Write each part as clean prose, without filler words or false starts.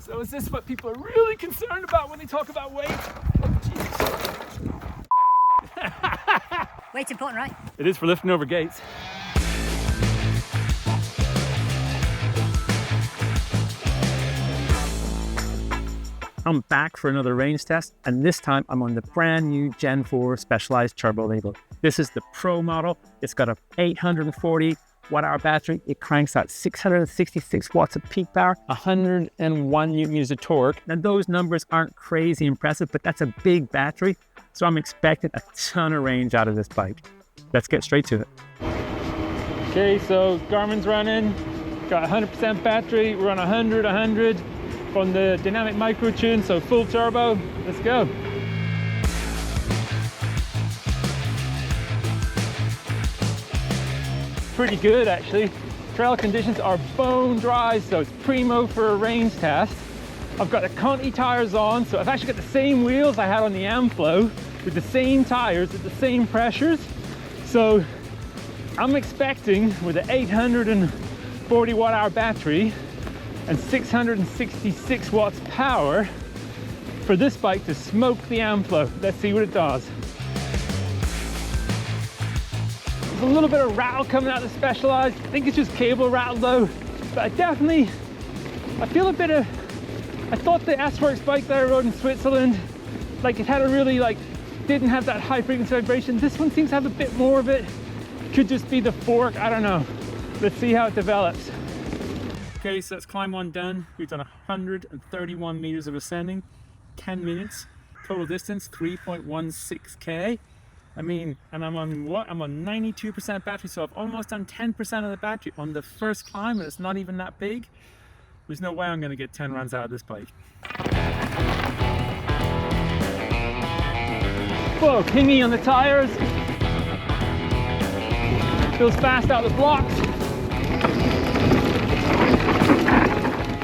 So is this what people are really concerned about when they talk about weight? Oh, Jesus. Weight's important, right? It is for lifting over gates. I'm back for another range test, and this time I'm on the brand new Gen 4 Specialized Turbo Levo. This is the Pro model. It's got a 840 watt-hour battery. It cranks out 666 watts of peak power, 101 newton meters of torque. Now those numbers aren't crazy impressive, but that's a big battery, so I'm expecting a ton of range out of this bike. Let's get straight to it. Okay, so Garmin's running, got 100% battery. We're on 100 on the dynamic micro tune, so full turbo. Let's go. Pretty good actually. Trail conditions are bone dry, so it's primo for a range test. I've got the Conti tires on, so I've actually got the same wheels I had on the Amflow with the same tires at the same pressures. So I'm expecting with an 840 watt-hour battery and 666 watts power for this bike to smoke the Amflow. Let's see what it does. There's a little bit of rattle coming out of the Specialized. I think it's just cable rattle though, but I feel a bit of, I thought the S-Works bike that I rode in Switzerland, like it had a really didn't have that high frequency vibration. This one seems to have a bit more of it. Could just be the fork, I don't know. Let's see how it develops. Okay, so that's climb one done. We've done 131 meters of ascending, 10 minutes. Total distance, 3.16K. I mean, and I'm on what? I'm on 92% battery, so I've almost done 10% of the battery on the first climb, and it's not even that big. There's no way I'm gonna get 10 runs out of this bike. Whoa, kingy on the tires. Feels fast out of the blocks.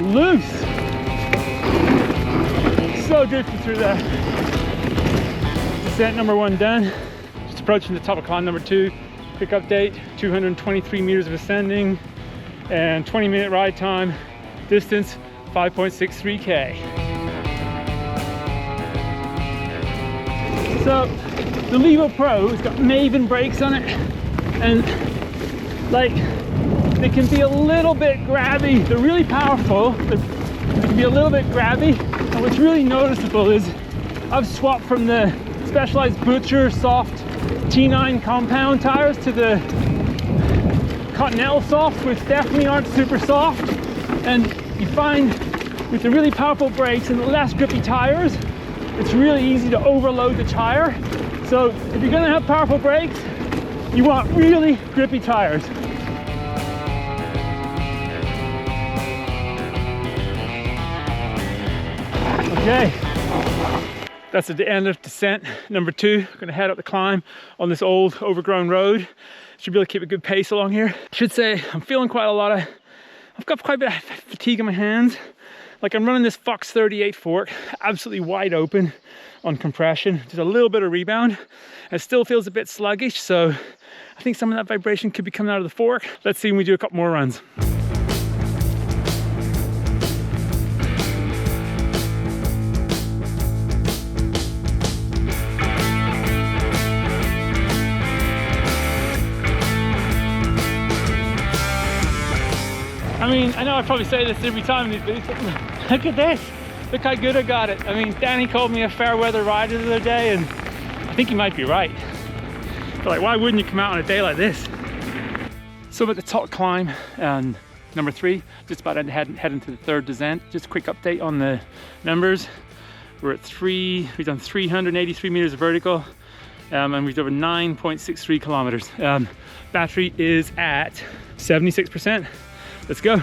Loose. So drifty through there. Descent number one done. Just approaching the top of climb number 2. Quick update, 223 meters of ascending and 20-minute ride time. Distance 5.63K. So the Levo Pro has got Maven brakes on it, and they can be a little bit grabby. They're really powerful, but they can be a little bit grabby. And what's really noticeable is I've swapped from the Specialized Butcher soft T9 compound tires to the Continental soft, which definitely aren't super soft. And you find with the really powerful brakes and the less grippy tires, it's really easy to overload the tire. So if you're gonna have powerful brakes, you want really grippy tires. Okay, that's at the end of descent number 2. I'm gonna head up the climb on this old overgrown road. Should be able to keep a good pace along here. Should say I'm feeling I've got quite a bit of fatigue in my hands. Like I'm running this Fox 38 fork, absolutely wide open on compression. There's a little bit of rebound. It still feels a bit sluggish, so I think some of that vibration could be coming out of the fork. Let's see when we do a couple more runs. I mean, I know I probably say this every time in these videos, but look at this. Look how good I got it. I mean, Danny called me a fair weather rider the other day, and I think he might be right. But like, why wouldn't you come out on a day like this? So I'm at the top climb, number 3, just about to head into the 3rd descent. Just a quick update on the numbers. We're at we've done 383 meters of vertical, and we've done 9.63 kilometers. Battery is at 76%. Let's go.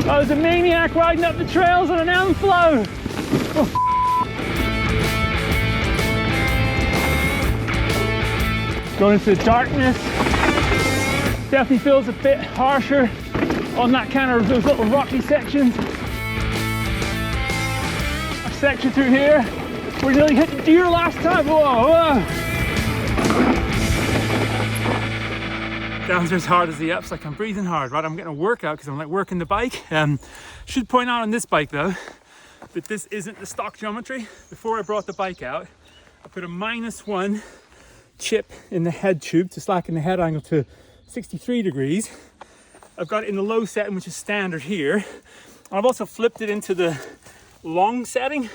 Oh, there's a maniac riding up the trails on an Amflow. Oh. Going into the darkness. Definitely feels a bit harsher on that kind of those little rocky sections. A section through here. We nearly hit the deer last time. Whoa, whoa. Downs are as hard as the ups. Like I'm breathing hard, right? I'm getting a workout because I'm like working the bike. Should point out on this bike though, that this isn't the stock geometry. Before I brought the bike out, I put a -1 chip in the head tube to slacken the head angle to 63 degrees. I've got it in the low setting, which is standard here. I've also flipped it into the long setting.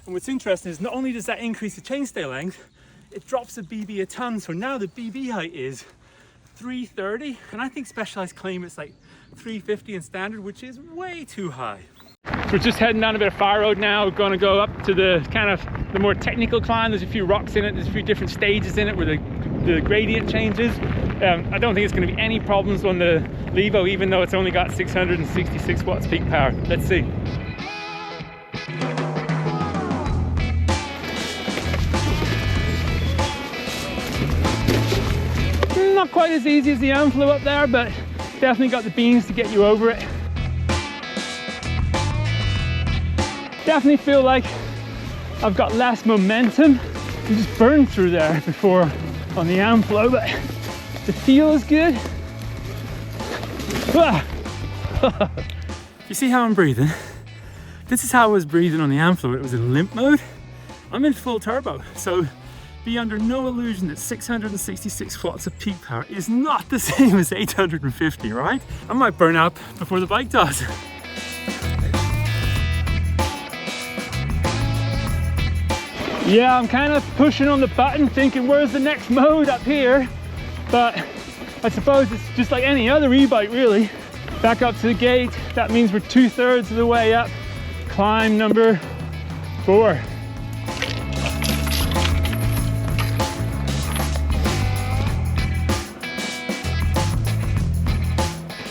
And what's interesting is not only does that increase the chainstay length, it drops the BB a ton. So now the BB height is 330, and I think Specialized claim it's like 350 in standard, which is way too high. So we're just heading down a bit of fire road now. We're going to go up to the kind of the more technical climb. There's a few rocks in it, there's a few different stages in it where the gradient changes. I don't think it's going to be any problems on the Levo, even though it's only got 666 watts peak power. Let's see. Not quite as easy as the Amflow up there, but definitely got the beans to get you over it. Definitely feel like I've got less momentum. You just burned through there before on the Amflow, but the feel is good. You see how I'm breathing? This is how I was breathing on the Amflow. It was in limp mode. I'm in full turbo, so be under no illusion that 666 watts of peak power is not the same as 850, right? I might burn out before the bike does. Yeah, I'm kind of pushing on the button thinking where's the next mode up here, but I suppose it's just like any other e-bike really. Back up to the gate, that means we're 2/3 of the way up. Climb number 4.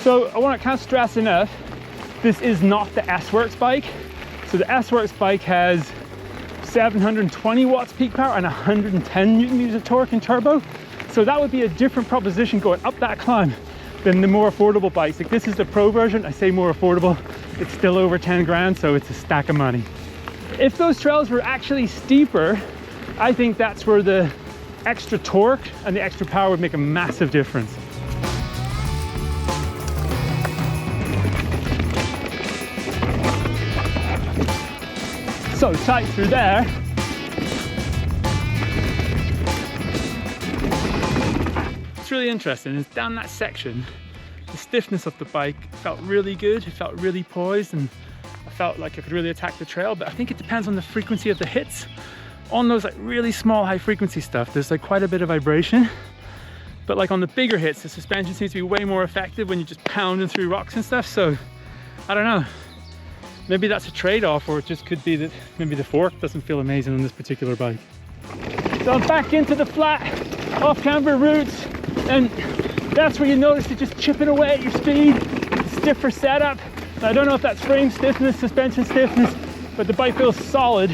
So I want to can't stress enough, this is not the S-Works bike. So the S-Works bike has 720 watts peak power and 110 Newton meters of torque in turbo. So that would be a different proposition going up that climb than the more affordable bikes. Like this is the pro version. I say more affordable, it's still over 10 grand, so it's a stack of money. If those trails were actually steeper, I think that's where the extra torque and the extra power would make a massive difference. So tight through there. It's really interesting is down that section, the stiffness of the bike felt really good. It felt really poised and I felt like I could really attack the trail, but I think it depends on the frequency of the hits. On those like really small high frequency stuff, there's like quite a bit of vibration. But like on the bigger hits, the suspension seems to be way more effective when you're just pounding through rocks and stuff. So I don't know. Maybe that's a trade-off, or it just could be that maybe the fork doesn't feel amazing on this particular bike. So I'm back into the flat off-camber routes, and that's where you notice it just chipping away at your speed. Stiffer setup. I don't know if that's frame stiffness, suspension stiffness, but the bike feels solid.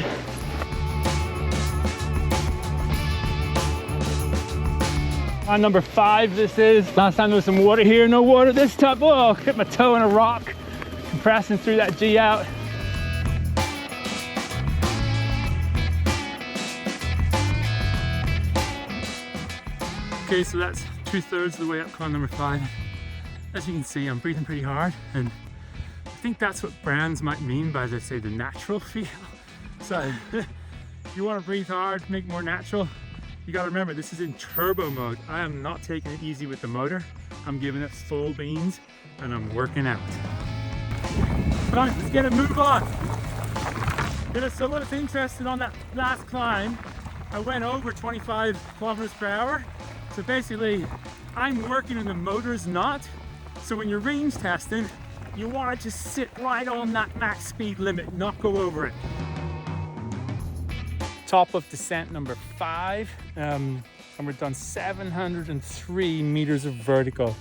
On number 5 this is. Last time there was some water here, no water this time. Oh, hit my toe in a rock. Compressing through that G out. Okay, so that's 2/3 of the way up climb number 5. As you can see, I'm breathing pretty hard, and I think that's what brands might mean by, let's say, the natural feel. So if you want to breathe hard, make it more natural, you got to remember this is in turbo mode. I am not taking it easy with the motor. I'm giving it full beans and I'm working out. Right, let's get a move on. So what's interesting on that last climb, I went over 25 kilometers per hour. So basically, I'm working and the motor's not. So when you're range testing, you want to just sit right on that max speed limit, not go over it. Top of descent number 5, and we're done 703 meters of vertical.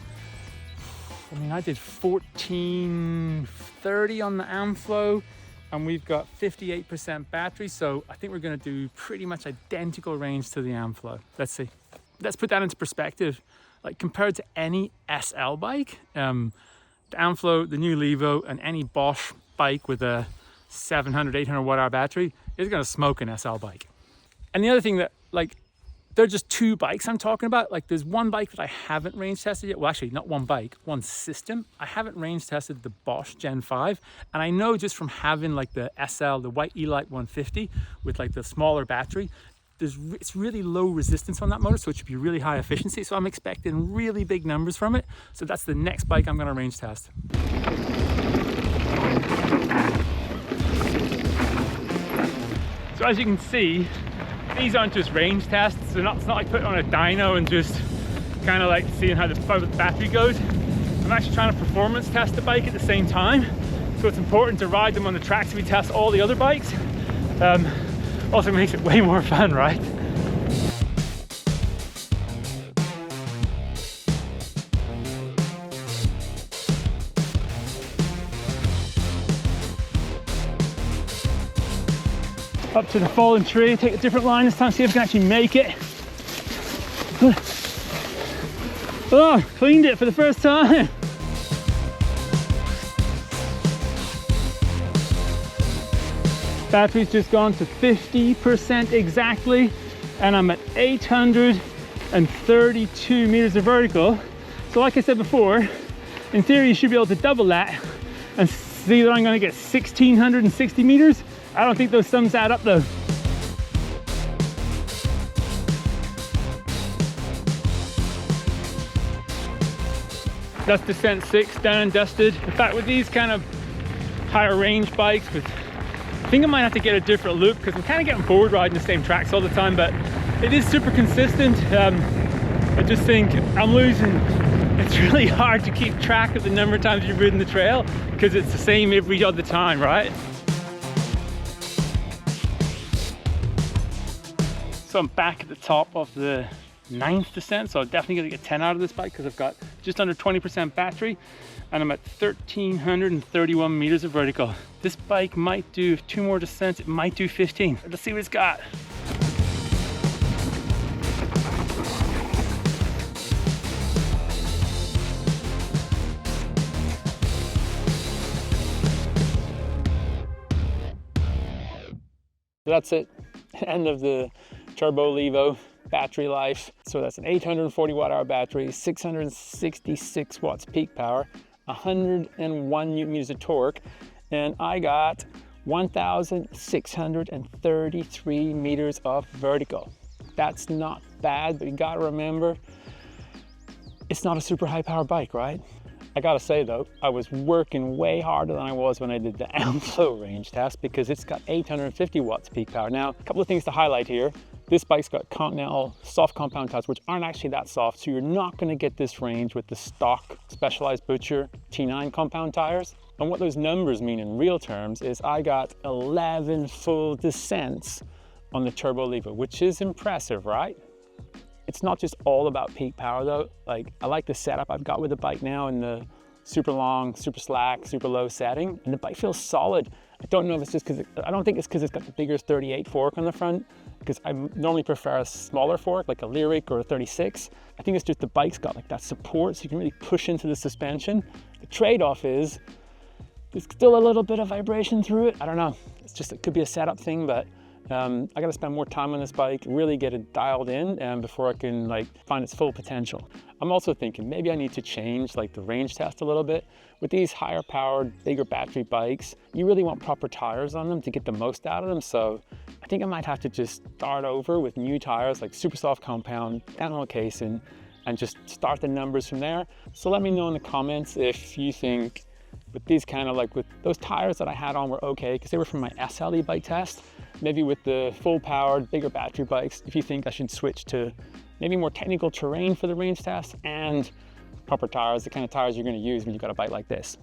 I mean, I did 1430 on the Amflow, and we've got 58% battery, so I think we're going to do pretty much identical range to the Amflow. Let's see. Let's put that into perspective. Like compared to any SL bike, the Amflow, the new Levo, and any Bosch bike with a 700, 800 watt hour battery is going to smoke an SL bike. And the other thing that, like, They're just two bikes I'm talking about. Like there's one bike that I haven't range tested yet. Well, actually not one bike, one system. I haven't range tested the Bosch Gen 5. And I know just from having like the SL, the white E-Lite 150 with like the smaller battery, it's really low resistance on that motor, so it should be really high efficiency. So I'm expecting really big numbers from it. So that's the next bike I'm gonna range test. So as you can see, these aren't just range tests. It's not like putting on a dyno and just kind of like seeing how the battery goes. I'm actually trying to performance test the bike at the same time. So it's important to ride them on the tracks we test all the other bikes. Also makes it way more fun, right? Up to the fallen tree, take a different line this time, see if I can actually make it. Oh, cleaned it for the first time. Battery's just gone to 50% exactly, and I'm at 832 meters of vertical. So like I said before, in theory you should be able to double that and see that I'm gonna get 1660 meters. I don't think those sums add up though. That's descent 6 done and dusted. In fact, with these kind of higher range bikes, I think I might have to get a different loop because I'm kind of getting bored riding the same tracks all the time, but it is super consistent. I just think I'm losing. It's really hard to keep track of the number of times you've ridden the trail because it's the same every other time, right? So I'm back at the top of the 9th descent, so I'm definitely gonna get 10 out of this bike because I've got just under 20% battery and I'm at 1,331 meters of vertical. This bike might do 2 more descents, it might do 15. Let's see what it's got. That's it, end of the Turbo Levo battery life. So that's an 840 watt hour battery, 666 watts peak power, 101 newton meters of torque, and I got 1,633 meters of vertical. That's not bad, but you gotta remember, it's not a super high power bike, right? I gotta say though, I was working way harder than I was when I did the Amflow range test because it's got 850 watts peak power. Now, a couple of things to highlight here. This bike's got Continental soft compound tires, which aren't actually that soft, so you're not gonna get this range with the stock Specialized Butcher T9 compound tires. And what those numbers mean in real terms is I got 11 full descents on the Turbo Levo, which is impressive, right? It's not just all about peak power though. Like, I like the setup I've got with the bike now in the super long, super slack, super low setting, and the bike feels solid. I don't know if it's just because, I don't think it's because it's got the bigger 38 fork on the front, because I normally prefer a smaller fork, like a Lyric or a 36. I think it's just the bike's got like that support, so you can really push into the suspension. The trade-off is, there's still a little bit of vibration through it. I don't know, it's just, it could be a setup thing, but I gotta spend more time on this bike, really get it dialed in before I can like find its full potential. I'm also thinking maybe I need to change like the range test a little bit. With these higher powered, bigger battery bikes, you really want proper tires on them to get the most out of them. So I think I might have to just start over with new tires, like super soft compound, downhill casing, and just start the numbers from there. So let me know in the comments if you think with these kind of like, with those tires that I had on were okay, because they were from my SLE bike test. Maybe with the full powered, bigger battery bikes, if you think I should switch to maybe more technical terrain for the range test and proper tires, the kind of tires you're gonna use when you've got a bike like this.